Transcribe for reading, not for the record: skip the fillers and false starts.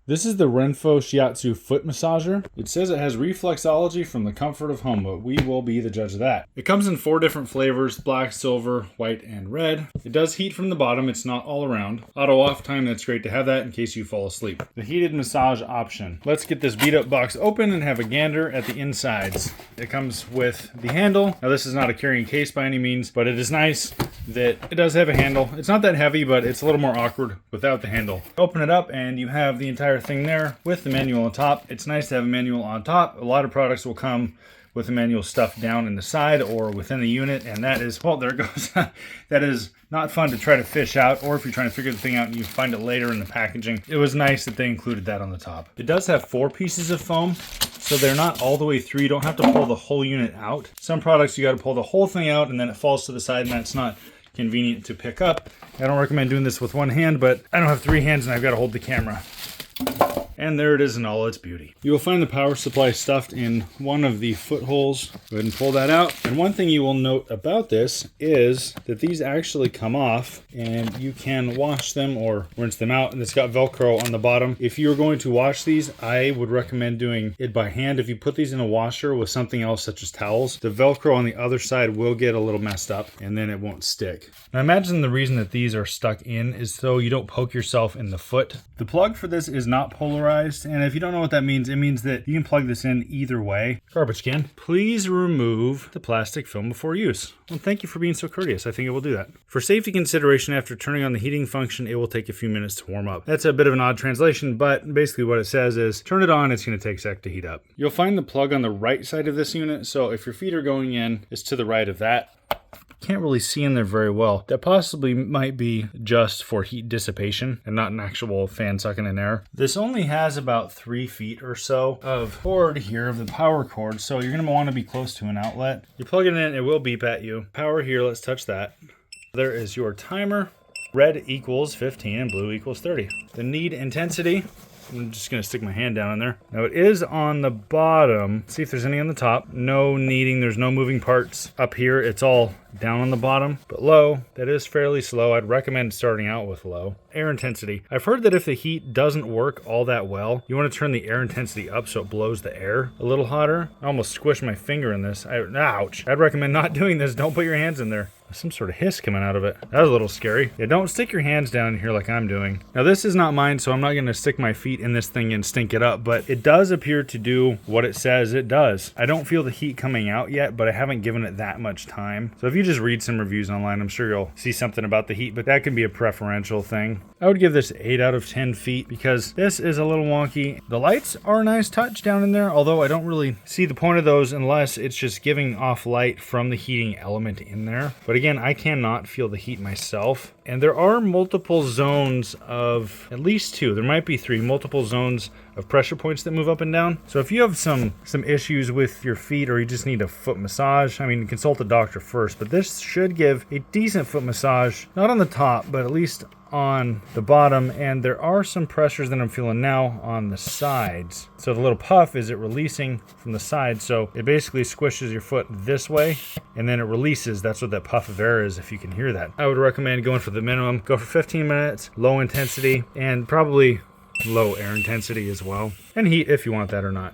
This is the Renpho Shiatsu foot massager. It says it has reflexology from the comfort of home, but we will be the judge of that. It comes in 4 different flavors: black, silver, white, and red. It does heat from the bottom. It's not all around. Auto off time, that's great to have that in case you fall asleep. The heated massage option. Let's get this beat up box open and have a gander at the insides. It comes with the handle. Now this is not a carrying case by any means, but it is nice that it does have a handle. It's not that heavy, but it's a little more awkward without the handle. Open it up and you have the entire thing there with the manual on top. It's nice to have a manual on top. A lot of products will come with the manual stuff down in the side or within the unit, and that is, well, there it goes. That is not fun to try to fish out, or if you're trying to figure the thing out and you find it later in the packaging. It was nice that they included that on the top. It does have 4 pieces of foam, so they're not all the way through. You don't have to pull the whole unit out. Some products you got to pull the whole thing out and then it falls to the side, and that's not convenient to pick up. I don't recommend doing this with one hand, but I don't have 3 hands and I've got to hold the camera. And there it is in all its beauty. You will find the power supply stuffed in one of the foot holes. Go ahead and pull that out. And one thing you will note about this is that these actually come off and you can wash them or rinse them out. And it's got Velcro on the bottom. If you're going to wash these, I would recommend doing it by hand. If you put these in a washer with something else such as towels, the Velcro on the other side will get a little messed up and then it won't stick. Now imagine the reason that these are stuck in is so you don't poke yourself in the foot. The plug for this is not polarized, and if you don't know what that means, it means that you can plug this in either way. Garbage can. Please remove the plastic film before use. Well, thank you for being so courteous. I think it will do that. For safety consideration, after turning on the heating function, it will take a few minutes to warm up. That's a bit of an odd translation, but basically what it says is turn it on, it's going to take a sec to heat up. You'll find the plug on the right side of this unit, so if your feet are going in, it's to the right of that. Can't really see in there very well. That possibly might be just for heat dissipation and not an actual fan sucking in air. This only has about 3 feet or so of cord here, of the power cord, so you're going to want to be close to an outlet. You plug it in, it will beep at you. Power here, let's touch that. There is your timer. Red equals 15 and blue equals 30. The need intensity, I'm just going to stick my hand down in there. Now it is on the bottom. See if there's any on the top. No kneading. There's no moving parts up here. It's all down on the bottom. But low, that is fairly slow. I'd recommend starting out with low. Air intensity. I've heard that if the heat doesn't work all that well, you want to turn the air intensity up so it blows the air a little hotter. I almost squished my finger in this. Ouch. I'd recommend not doing this. Don't put your hands in there. Some sort of hiss coming out of it. That was a little scary. Yeah, don't stick your hands down in here like I'm doing. Now this is not mine, so I'm not going to stick my feet in this thing and stink it up, but it does appear to do what it says it does. I don't feel the heat coming out yet, but I haven't given it that much time. So if you just read some reviews online, I'm sure you'll see something about the heat, but that can be a preferential thing. I would give this 8 out of 10 feet because this is a little wonky. The lights are a nice touch down in there, although I don't really see the point of those unless it's just giving off light from the heating element in there. But again, I cannot feel the heat myself. And there are multiple zones of, at least 2, there might be 3, multiple zones of pressure points that move up and down. So if you have some issues with your feet or you just need a foot massage, I mean, consult a doctor first, but this should give a decent foot massage, not on the top, but at least on the bottom, and there are some pressures that I'm feeling now on the sides. So the little puff is it releasing from the side, so it basically squishes your foot this way and then it releases. That's what that puff of air is, if you can hear that. I would recommend going for the minimum. Go for 15 minutes, low intensity, and probably low air intensity as well, and heat if you want that or not.